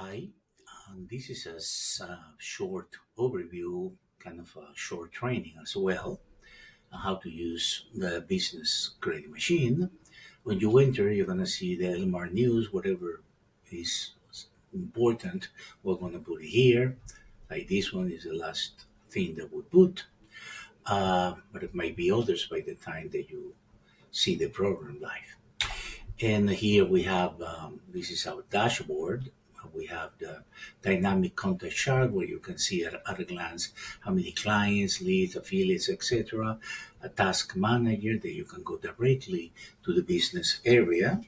Hi, this is short overview, kind of a short training as well, on how to use the business credit machine. When you enter, you're going to see the LMR news, whatever is important, we're going to put it here. Like this one is the last thing that we put, but it might be others by the time that you see the program live. And here we have, this is our dashboard. We have the dynamic contact chart where you can see at a glance how many clients, leads, affiliates, etc. A task manager that you can go directly to the business area.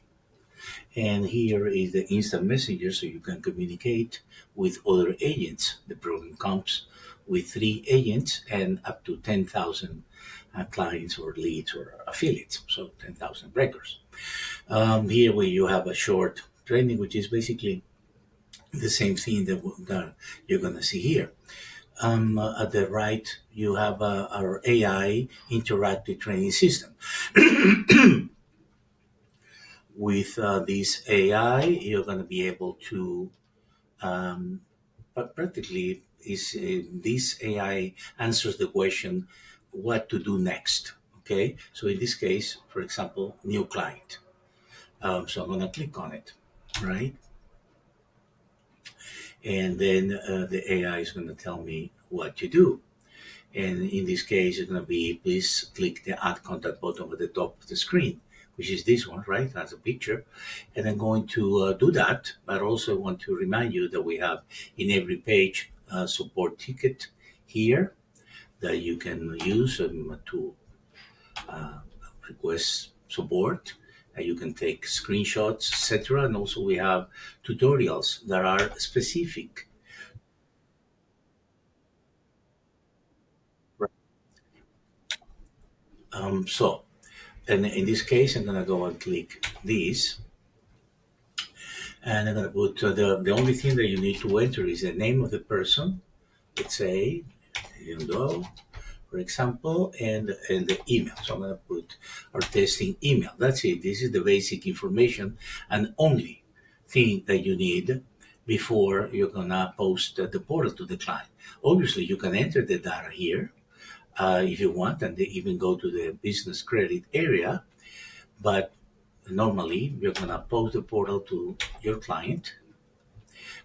And here is the instant messenger so you can communicate with other agents. The program comes with 3 agents and up to 10,000 clients or leads or affiliates, so 10,000 records. Here where you have a short training, which is basically the same thing that you're going to see here. At the right, you have our AI interactive training system. With this AI, you're going to be able to, but practically, this AI answers the question, what to do next. Okay, so in this case, for example, new client. So I'm going to click on it, right? And then the AI is going to tell me what to do. And in this case, it's going to be, please click the add contact button at the top of the screen, which is this one, right? That's a picture. And I'm going to do that, but also want to remind you that we have in every page a support ticket here that you can use to request support. You can take screenshots, etc. And also we have tutorials that are specific. So, and in this case, I'm gonna go and click this, and I'm gonna put the only thing that you need to enter is the name of the person. Let's say, for example, and the email. So I'm gonna put our testing email. That's it. This is the basic information and only thing that you need before you're gonna post the portal to the client. Obviously, you can enter the data here if you want, and they even go to the business credit area. But normally, you're going to post the portal to your client.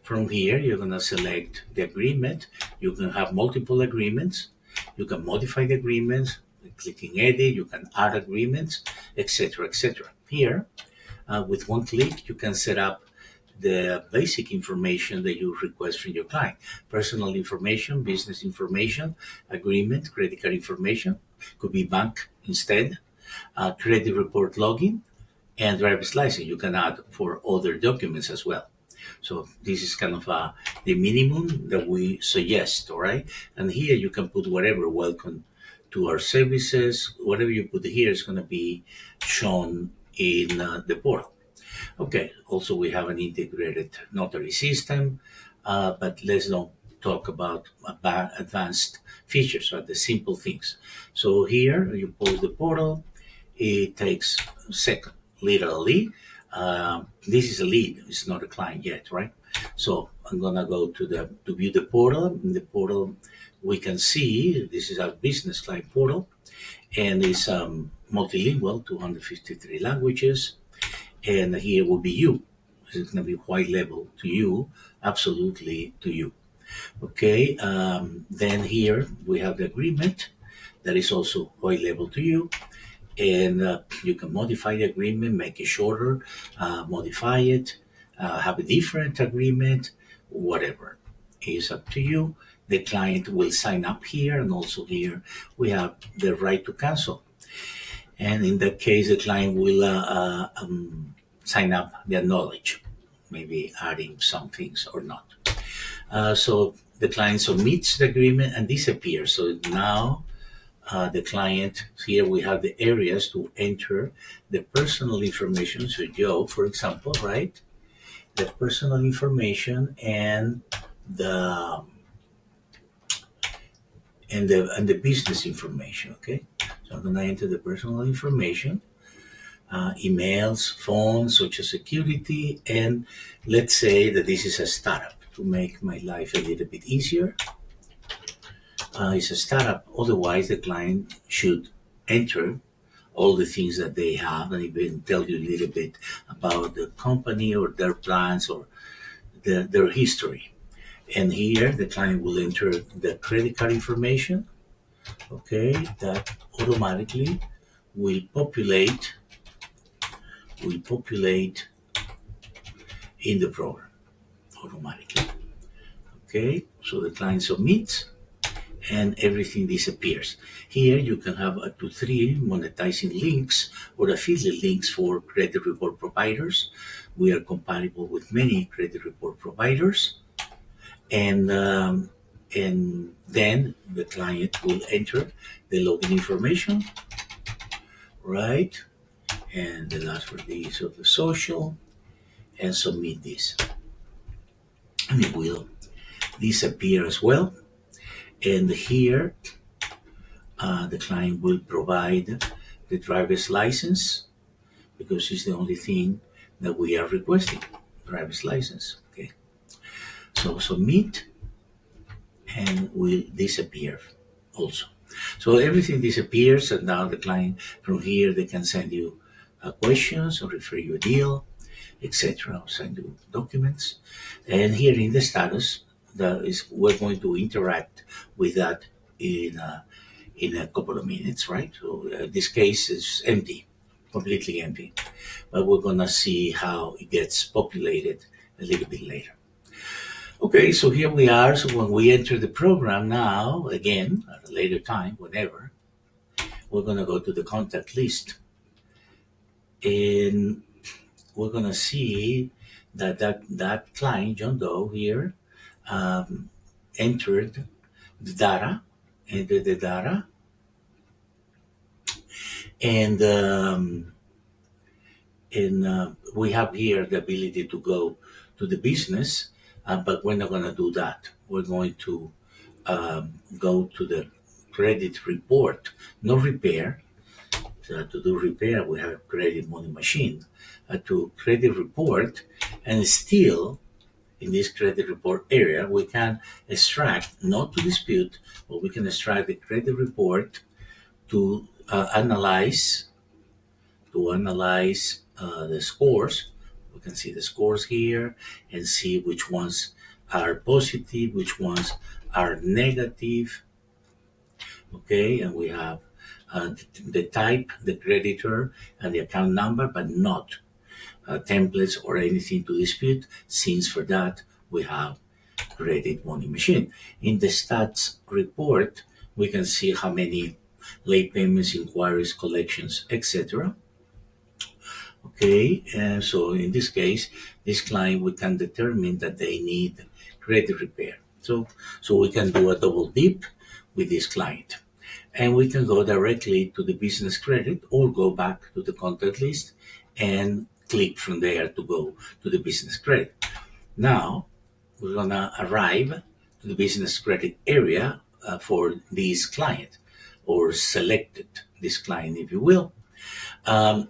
From here, you're going to select the agreement. You can have multiple agreements. You can modify the agreements. Clicking edit, you can add agreements, etc., etc. Here, with one click, you can set up the basic information that you request from your client: personal information, business information, agreement, credit card information, could be bank instead, credit report login, and driver's license. You can add for other documents as well. So this is kind of the minimum that we suggest, all right? And here you can put whatever, welcome to our services, whatever you put here is going to be shown in the portal. Okay, also we have an integrated notary system, but let's not talk about advanced features, or the simple things. So here you pull the portal, it takes a second, literally. This is a lead, it's not a client yet, right? So I'm gonna go to view the portal. In the portal, we can see this is our business client portal, and it's multilingual, 253 languages, and here will be you. It's going to be white label to you, absolutely to you. Okay, then here we have the agreement that is also white label to you, and you can modify the agreement, make it shorter, modify it, have a different agreement, whatever is up to you. The client will sign up here, and also here we have the right to cancel. And in that case, the client will sign up the knowledge, maybe adding some things or not. So the client submits the agreement and disappears. So now the client, here we have the areas to enter the personal information. So Joe, for example, right? The personal information and the and the business information. Okay, so I'm gonna enter the personal information. emails, phones, social security, and let's say that this is a startup. To make my life a little bit easier, it's a startup. Otherwise, the client should enter all the things that they have and even tell you a little bit about the company or their plans or their history. And here the client will enter the credit card information, okay, that automatically will populate in the program automatically. Okay, so the client submits and everything disappears. Here you can have up to 3 monetizing links or affiliate links for credit report providers. We are compatible with many credit report providers, and then the client will enter the login information, right? And the last for these of the social, and submit this, and it will disappear as well. And here the client will provide the driver's license because it's the only thing that we are requesting, driver's license. Okay, so submit and will disappear also. So everything disappears, and now the client from here they can send you questions or refer you a deal, etc. Or send you documents. And here in the status, we're going to interact with that in a couple of minutes, right? So this case is empty, completely empty, but we're gonna see how it gets populated a little bit later. Okay, so here we are. So when we enter the program now, again, at a later time, whenever, we're gonna go to the contact list, and we're gonna see that client, John Doe here, entered the data, and we have here the ability to go to the business, but we're not going to do that. We're going to go to the credit report, no repair. So to do repair, we have credit money machine. To credit report, and still in this credit report area, we can extract, not to dispute, but we can extract the credit report to analyze the scores. We can see the scores here and see which ones are positive, which ones are negative. Okay, and we have the type, the creditor, and the account number, but not templates or anything to dispute, since for that we have credit money machine. In the stats report, we can see how many late payments, inquiries, collections, etc. Okay, and so in this case, this client, we can determine that they need credit repair. So we can do a double dip with this client, and we can go directly to the business credit or go back to the contact list and click from there to go to the business credit. Now we're gonna arrive to the business credit area for this client, or selected this client, if you will.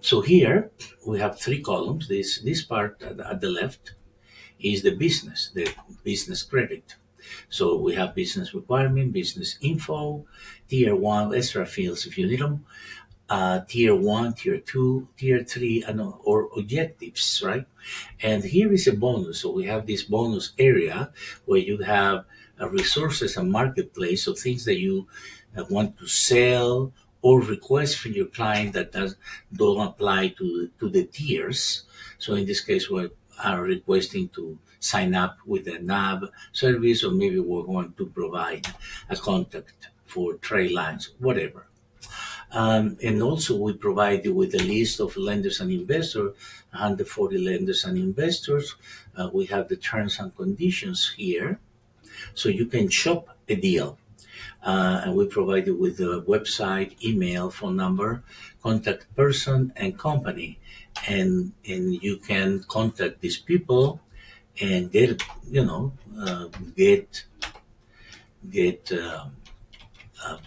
So here we have 3 columns. This part at the left is the business credit. So we have business requirement, business info, tier 1, extra fields if you need them, tier 1, tier 2, tier 3, or objectives, right? And here is a bonus. So we have this bonus area where you have resources and marketplace, so things that you want to sell or request from your client that don't apply to the tiers. So in this case, we are requesting to sign up with a NAB service, or maybe we're going to provide a contact for trade lines, whatever. And also we provide you with a list of lenders and investors, 140 lenders and investors. We have the terms and conditions here, so you can shop a deal. And we provide you with the website, email, phone number, contact person, and company. And you can contact these people and get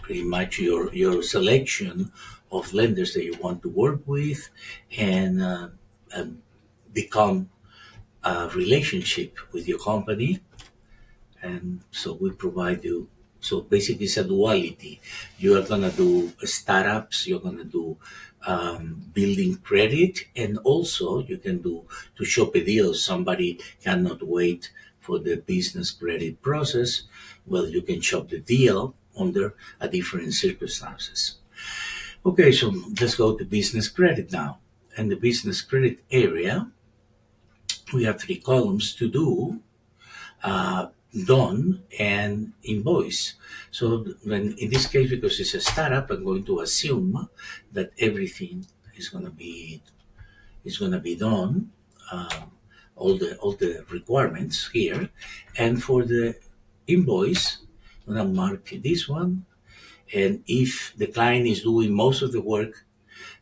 pretty much your selection of lenders that you want to work with, and become a relationship with your company. And so we provide you. So basically, it's a duality. You are gonna do startups. You're gonna do building credit, and also you can do to shop a deal. Somebody cannot wait for the business credit process. Well, you can shop the deal under a different circumstances. Okay, so let's go to business credit now. In the business credit area, we have three columns to do, uh, done, and invoice. So when in this case, because it's a startup, I'm going to assume that everything is gonna be done, um, all the requirements here, and for the invoice, I'm gonna mark this one. And if the client is doing most of the work,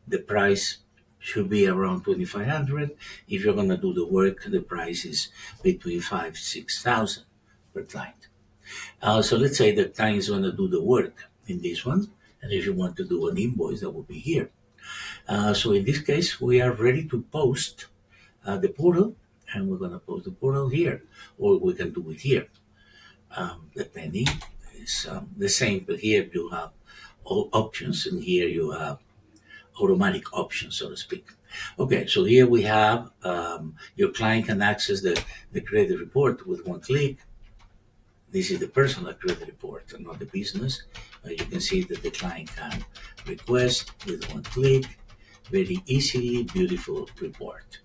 the price should be around 2,500. If you're gonna do the work, the price is between 5,000-6,000 per client. So let's say the client is gonna do the work in this one, and if you want to do an invoice, that will be here. So in this case, we are ready to post the portal, and we're gonna post the portal here, or we can do it here, depending. It's the same, but here you have all options, and here you have automatic options, so to speak. Okay, so here we have your client can access the credit report with one click. This is the personal credit report and not the business. You can see that the client can request with one click, very easily, beautiful report.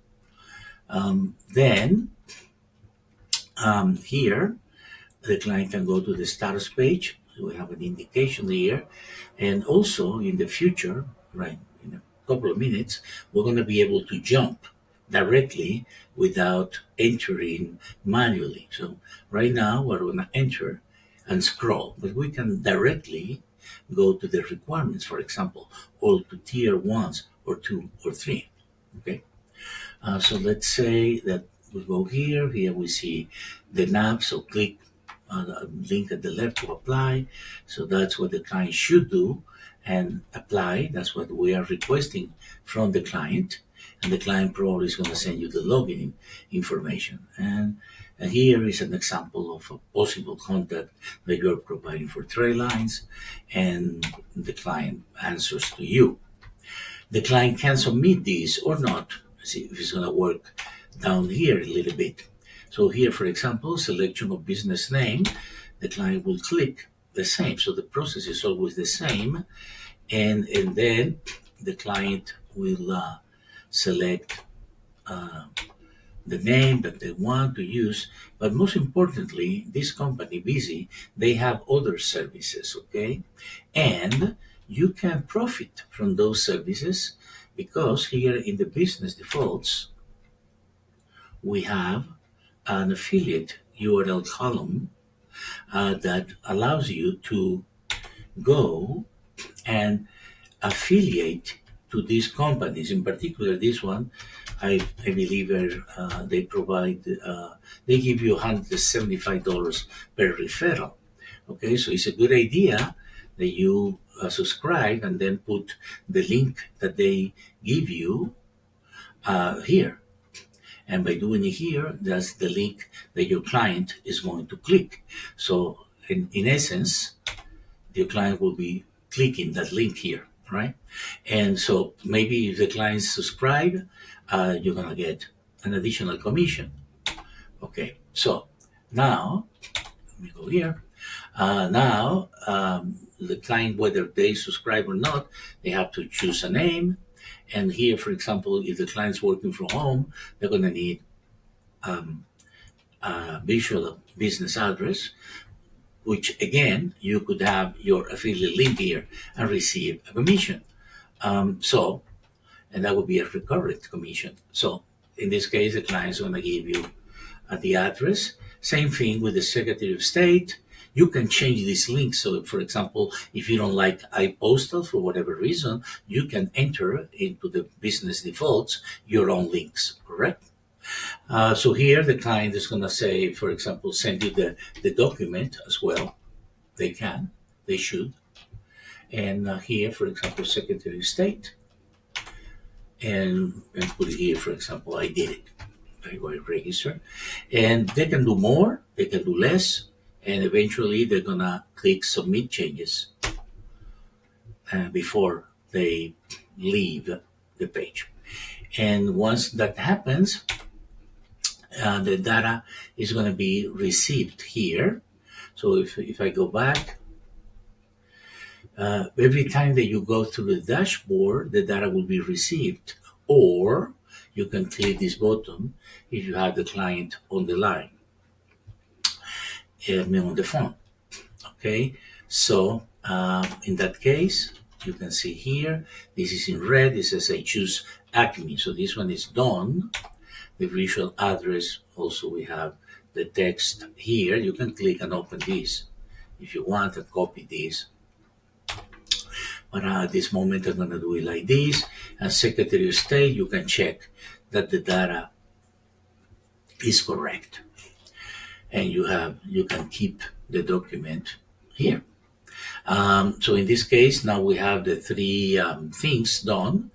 Then here, the client can go to the status page. We have an indication here. And also in the future, right, in a couple of minutes, we're going to be able to jump directly without entering manually. So right now we're going to enter and scroll, but we can directly go to the requirements, for example, or to tier ones or two or three. Okay. So let's say that we go here. Here we see the nav. So click on the link at the left to apply. So that's what the client should do and apply. That's what we are requesting from the client. And the client probably is going to send you the login information. And here is an example of a possible contact that you're providing for trade lines, and the client answers to you. The client can submit this or not. See if it's going to work down here a little bit. So here, for example, selection of business name, the client will click the same. So the process is always the same. And then the client will select the name that they want to use. But most importantly, this company, Busy, they have other services, okay? And you can profit from those services because here in the business defaults, we have an affiliate URL column that allows you to go and affiliate to these companies. In particular, this one, I believe they provide, they give you $175 per referral. Okay, so it's a good idea that you subscribe and then put the link that they give you here. And by doing it here, that's the link that your client is going to click. So in essence, your client will be clicking that link here, right? And so maybe if the clients subscribe, you're gonna get an additional commission. Okay, so now, let me go here. Now, the client, whether they subscribe or not, they have to choose a name. And here, for example, if the client's working from home, they're gonna need a visual business address, which again, you could have your affiliate link here and receive a commission. And that would be a recurrent commission. So in this case, the client's going to give you the address. Same thing with the Secretary of State. You can change this link. So, for example, if you don't like iPostal for whatever reason, you can enter into the business defaults your own links, correct? So here the client is going to say, for example, send you the document as well. They can, they should. And here, for example, Secretary of State, and put it here, for example, I did it. I go register, and they can do more, they can do less, and eventually they're gonna click submit changes before they leave the page. And once that happens, the data is going to be received here. So if I go back, every time that you go through the dashboard, the data will be received. Or you can click this button if you have the client on the line, on the phone. Okay, so in that case, you can see here, this is in red. It says I choose Acme. So this one is done. The virtual address, also we have the text here. You can click and open this if you want and copy this. But at this moment, I'm going to do it like this. And Secretary of State, you can check that the data is correct. And you can keep the document here. So in this case, now we have the three things done.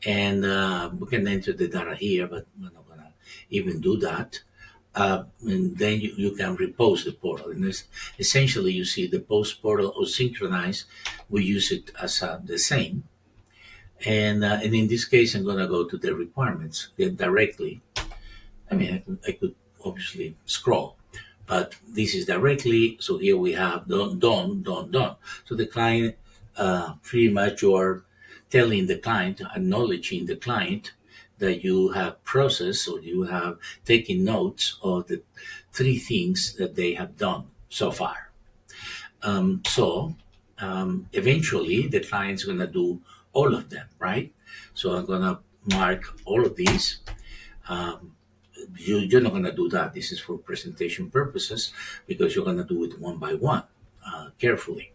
And we can enter the data here, but we're not going to even do that. And then you can repost the portal. And essentially, you see the post portal or synchronize, we use it as the same. And in this case, I'm going to go to the requirements directly. I mean, I could obviously scroll, but this is directly. So here we have done. So the client, pretty much you are telling the client, acknowledging the client that you have processed or you have taken notes of the three things that they have done so far. Eventually the client's going to do all of them, right? So I'm going to mark all of these. You're not going to do that. This is for presentation purposes because you're going to do it one by one, carefully.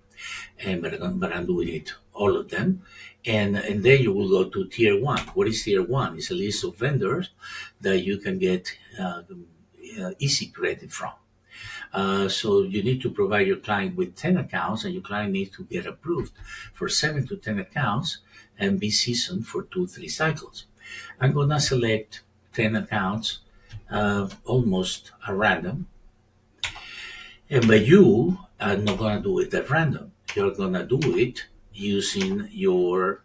But I'm doing it, all of them. And then you will go to tier one. What is tier one? It's a list of vendors that you can get easy credit from. So you need to provide your client with 10 accounts, and your client needs to get approved for 7 to 10 accounts and be seasoned for 2-3 cycles. I'm going to select 10 accounts, almost at random. But you are not going to do it at random. You're going to do it using your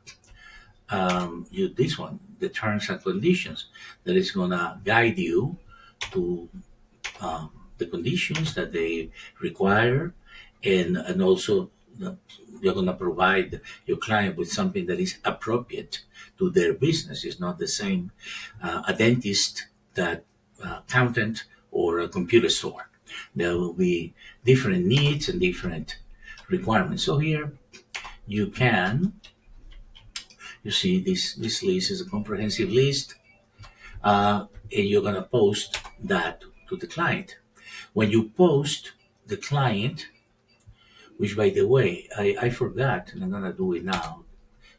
this one, the terms and conditions, that is going to guide you to the conditions that they require, and also you're going to provide your client with something that is appropriate to their business. It's not the same a dentist, that accountant, or a computer store. There will be different needs and different requirements. So here you see this list is a comprehensive list, and you're going to post that to the client. When you post the client, which by the way, I forgot, and I'm going to do it now.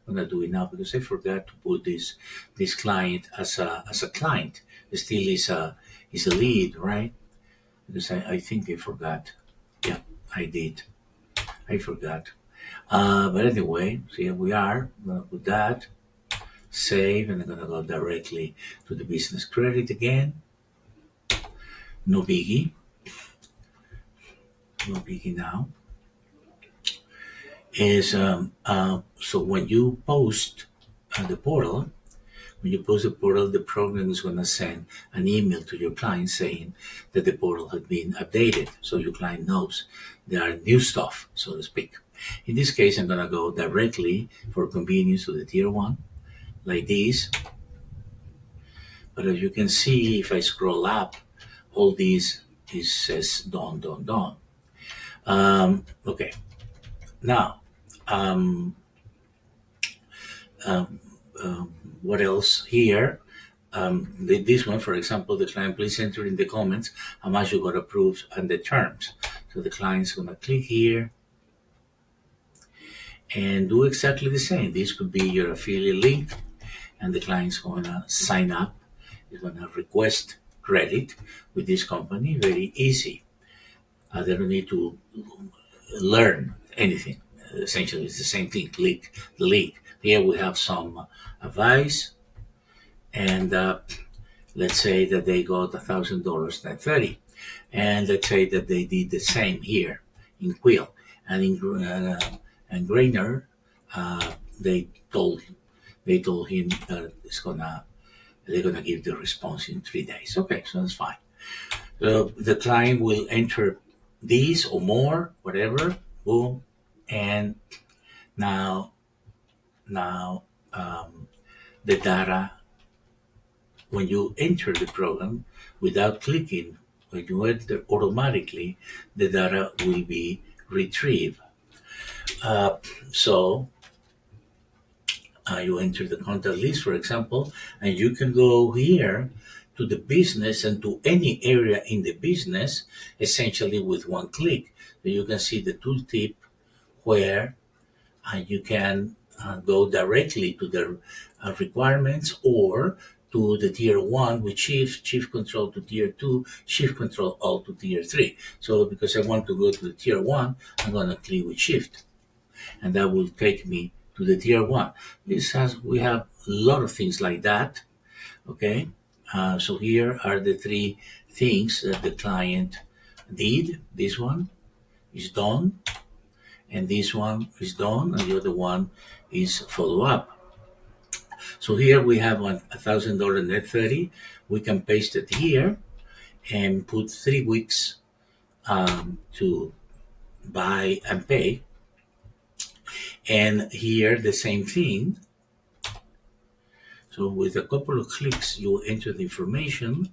Because I forgot to put this client as a client. It still is a lead, right? Because I think I forgot. Yeah, I did. I forgot. But anyway, so here we are. I'm going to put that, save, and I'm going to go directly to the business credit again. No biggie. No biggie now. Is so when you post the portal, the program is going to send an email to your client saying that the portal has been updated, so your client knows there are new stuff, so to speak. In this case, I'm going to go directly for convenience to the tier one, like this. But as you can see, if I scroll up, all these, it says done. Okay. Now, what else here? This one, for example, the client, please enter in the comments how much you got approved and the terms. So the client's going to click here and do exactly the same. This could be your affiliate link, and the client's going to sign up. He's going to request credit with this company. Very easy. They don't need to learn anything. essentially it's the same thing. Click the link. Here we have some advice, and let's say that they got $1,000 net 30, and let's say that they did the same here in Quill, and and Grainer, they told him that they're gonna give the response in 3 days. Okay, so that's fine. So the client will enter these or more, whatever, boom, and now the data, when you enter the program without clicking, when you enter automatically, the data will be retrieved. Uh, so you enter the contact list, for example, and you can go here to the business and to any area in the business, essentially with one click. So you can see the tooltip where you can go directly to the requirements, or to the tier one with shift control to tier two, shift control all to tier three. So because I want to go to the tier one, I'm going to click with shift, and that will take me to the tier one. We have a lot of things like that. Okay. So here are the three things that the client did. This one is done, and this one is done, and the other one is follow up. So here we have $1,000 net 30. We can paste it here and put 3 weeks to buy and pay. And here the same thing. So with a couple of clicks, you enter the information,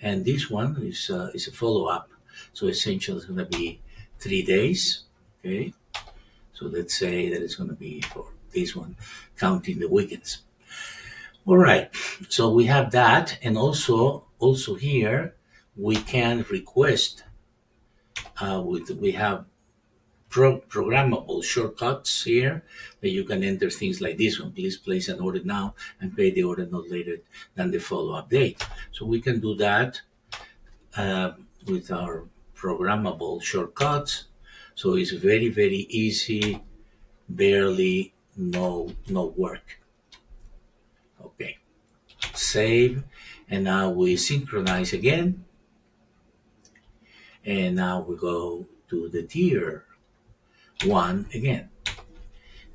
and this one is a follow up. So essentially, it's going to be 3 days. Okay. So let's say that it's going to be for this one, counting the weekends. All right. So we have that, and also here we can request. We have programmable shortcuts here that you can enter things like this one. Please place an order now and pay the order no later than the follow-up date. So we can do that with our programmable shortcuts. So it's very, very easy, barely no work. Okay, save, and now we synchronize again. And now we go to the tier one again.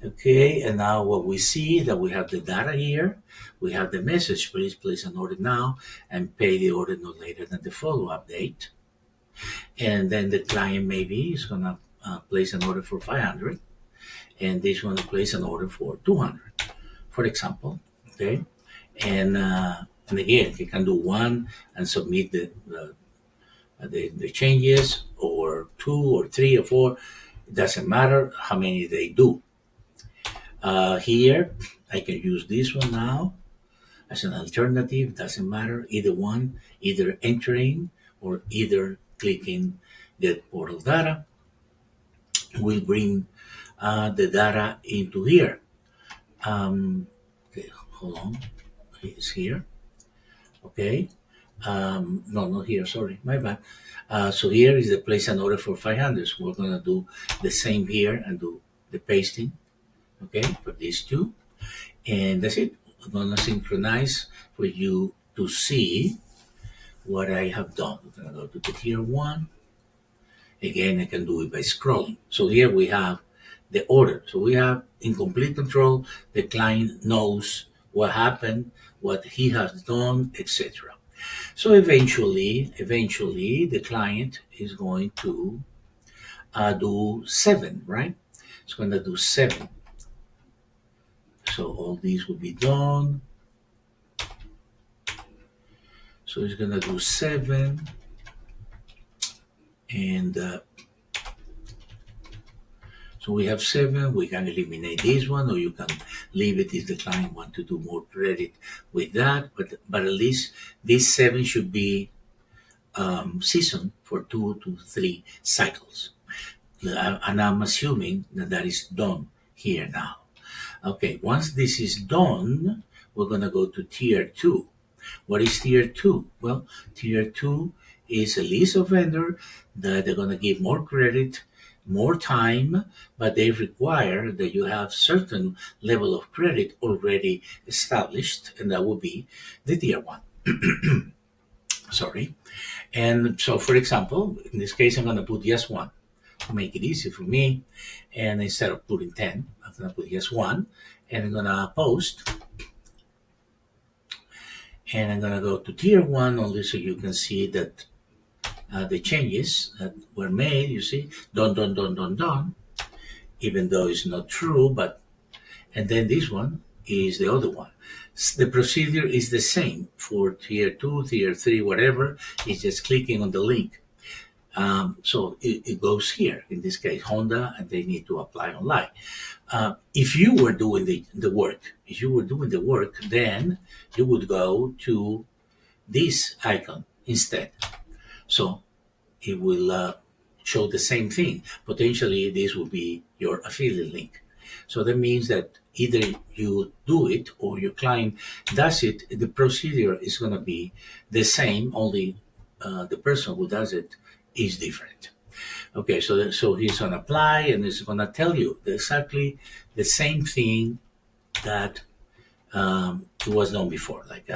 Okay, and now what we see that we have the data here, we have the message, please place an order now and pay the order no later than the follow-up date. And then the client maybe is gonna place an order for 500, and this one will place an order for 200, for example. Okay, and again, he can do one and submit the changes, or two or three or four. It doesn't matter how many they do. Here, I can use this one now as an alternative. Doesn't matter, either one, either entering or either clicking get portal data will bring the data into here. Okay, hold on, it's here. Okay, no, not here, sorry, my bad. So here is the place an order for 500. So we're gonna do the same here and do the pasting, okay, for these two. And that's it. I'm gonna synchronize for you to see what I have done. We're gonna go to the tier one. Again, I can do it by scrolling. So here we have the order. So we have in complete control. The client knows what happened, what he has done, etc. So eventually, the client is going to do 7, right? It's going to do 7. So all these will be done. So it's going to do 7. And so we have 7. We can eliminate this one, or you can leave it if the client want to do more credit with that. But at least this 7 should be seasoned for 2 to 3 cycles. And I'm assuming that is done here now. Okay, once this is done, we're going to go to tier 2. What is tier 2? Well, tier 2 is a list of vendors that they're going to give more credit more time, but they require that you have certain level of credit already established, and that would be the tier one. Sorry. And so, for example, in this case, I'm going to put yes one to make it easy for me. And instead of putting 10, I'm going to put yes one, and I'm going to post. And I'm going to go to tier one only so you can see that the changes that were made, you see, done, even though it's not true, but, and then this one is the other one. The procedure is the same for tier two, tier three, whatever. It's just clicking on the link. So it goes here, in this case, Honda, and they need to apply online. If you were doing the work, then you would go to this icon instead. So it will show the same thing. Potentially, this will be your affiliate link. So that means that either you do it or your client does it. The procedure is going to be the same, only the person who does it is different. Okay, so he's going to apply and he's going to tell you exactly the same thing that it was done before, like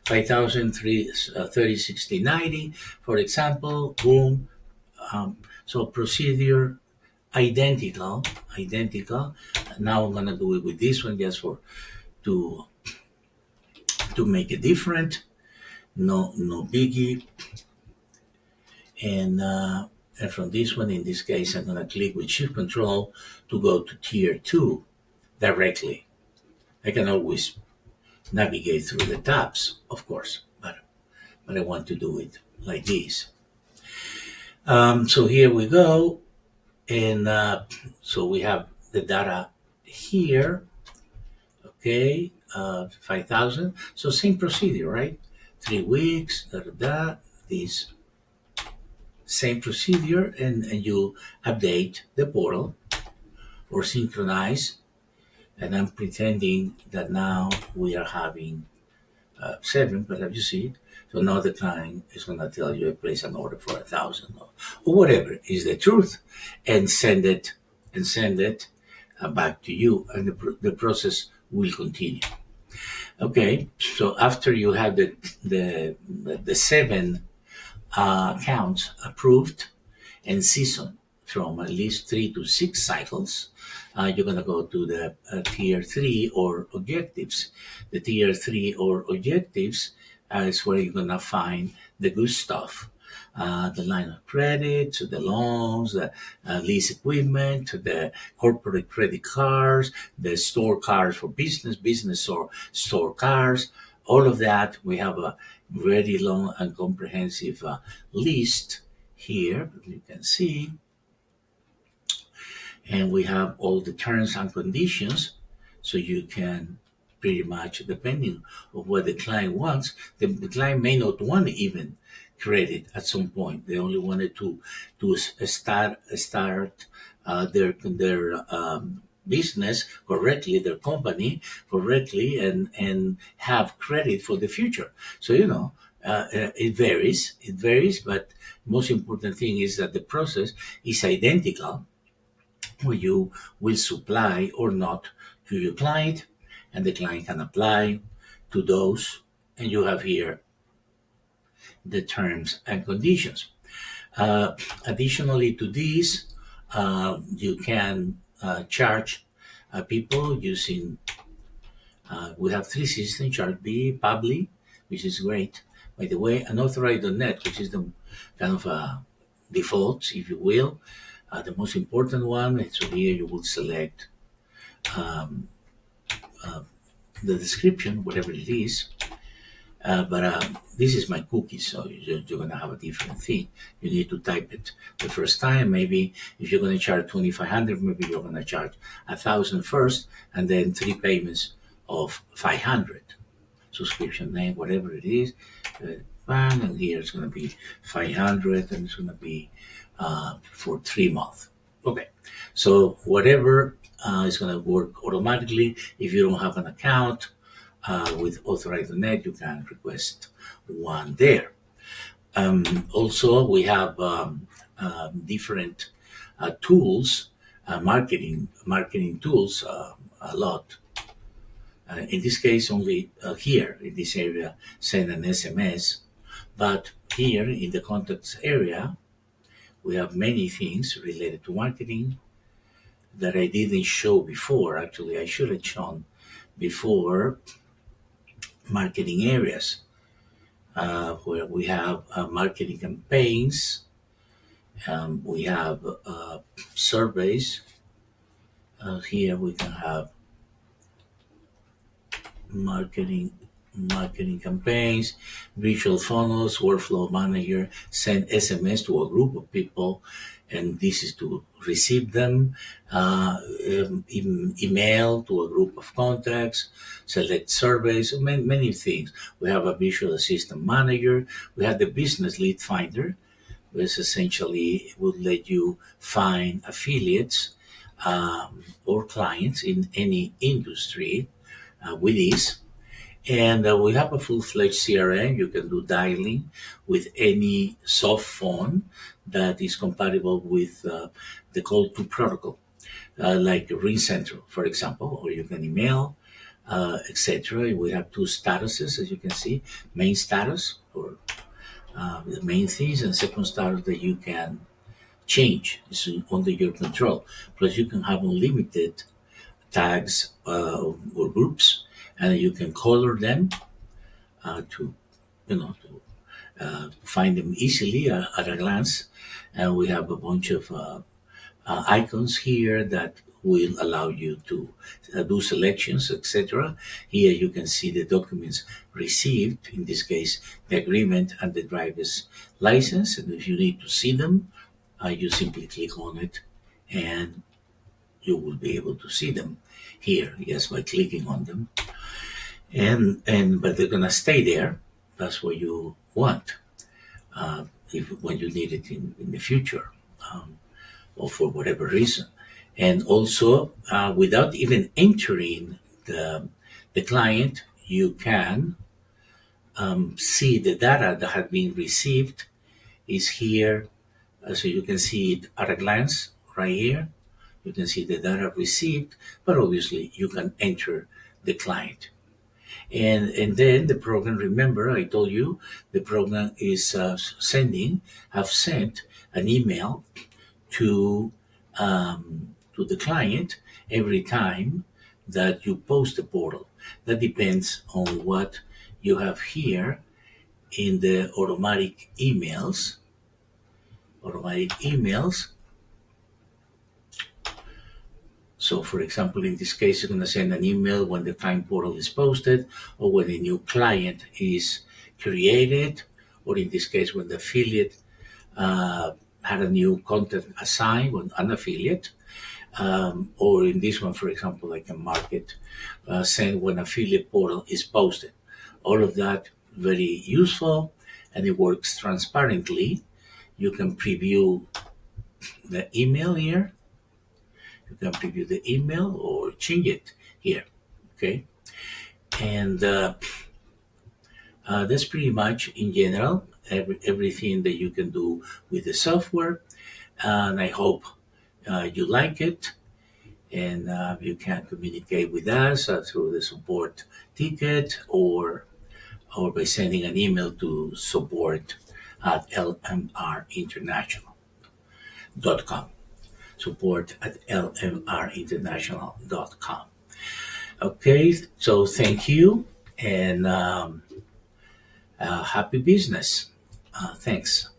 5,000, 30, 60, 90, for example, boom. So procedure identical. Now I'm gonna do it with this one just for to make it different. No biggie. And from this one, in this case, I'm gonna click with Shift Control to go to tier two directly. I can always navigate through the tabs, of course, but I want to do it like this. So here we go, and so we have the data here. Okay, 5,000. So same procedure, right? 3 weeks, this same procedure, and you update the portal or synchronize. And I'm pretending that now we are having 7, but as you see, so now the client is going to tell you, place an order for 1,000 or whatever is the truth, and send it back to you, and the process will continue. Okay, so after you have the 7 accounts approved and seasoned from at least 3 to 6 cycles, you're going to go to the tier 3 or objectives. The tier 3 or objectives is where you're going to find the good stuff. The line of credit, to the loans, the lease equipment, to the corporate credit cards, the store cards for business or store cars. All of that, we have a very long and comprehensive list here, you can see. And we have all the terms and conditions, so you can pretty much, depending on what the client wants, the client may not want even credit at some point. They only wanted to start their business correctly, their company correctly, and have credit for the future. So it varies, but most important thing is that the process is identical, where you will supply or not to your client, and the client can apply to those, and you have here the terms and conditions. Additionally to this, you can charge people using, we have 3 systems, charge B, Publi, which is great, by the way, and Authorize.net, which is the kind of default, if you will. The most important one, so here you will select the description, whatever it is. But this is my cookie, so you're going to have a different thing. You need to type it the first time. Maybe if you're going to charge 2,500, maybe you're going to charge 1,000 first, and then 3 payments of 500. Subscription name, whatever it is. And here it's going to be 500, and it's going to be for 3 months. Okay, so whatever is going to work automatically. If you don't have an account with Authorize.net, you can request one there. Also, we have different tools, marketing tools a lot. In this case, only here in this area, send an SMS. But here in the contacts area, we have many things related to marketing that I didn't show before. Actually, I should have shown before marketing areas where we have marketing campaigns, we have surveys. Here we can have marketing campaigns, visual funnels, workflow manager, send SMS to a group of people, and this is to receive them, email to a group of contacts, select surveys, many things. We have a visual assistant manager. We have the business lead finder, which essentially would let you find affiliates or clients in any industry with ease. And we have a full-fledged CRM. You can do dialing with any soft phone that is compatible with the call to protocol, like RingCentral, for example, or you can email, etc. We have two statuses, as you can see: main status or the main things, and second status that you can change. It's under your control. Plus, you can have unlimited tags or groups, and you can color them to find them easily at a glance. And we have a bunch of icons here that will allow you to do selections, etc. Here you can see the documents received, in this case the agreement and the driver's license, and if you need to see them, you simply click on it and you will be able to see them here, yes, by clicking on them. And but they're gonna stay there. That's what you want if when you need it in the future, or for whatever reason. And also, without even entering the client, you can see the data that had been received is here. So you can see it at a glance right here. You can see the data received, but obviously you can enter the client. And then the program, remember I told you the program is have sent an email to the client every time that you post the portal. That depends on what you have here in the automatic emails. So, for example, in this case, you're going to send an email when the client portal is posted, or when a new client is created, or in this case, when the affiliate had a new content assigned with an affiliate, or in this one, for example, I can mark it, send when affiliate portal is posted. All of that very useful, and it works transparently. You can preview the email here. You can preview the email or change it here, okay? And that's pretty much in general everything that you can do with the software. And I hope you like it, and you can communicate with us through the support ticket or by sending an email to support@lmrinternational.com. support@lmrinternational.com. Okay, so thank you, and happy business. Thanks.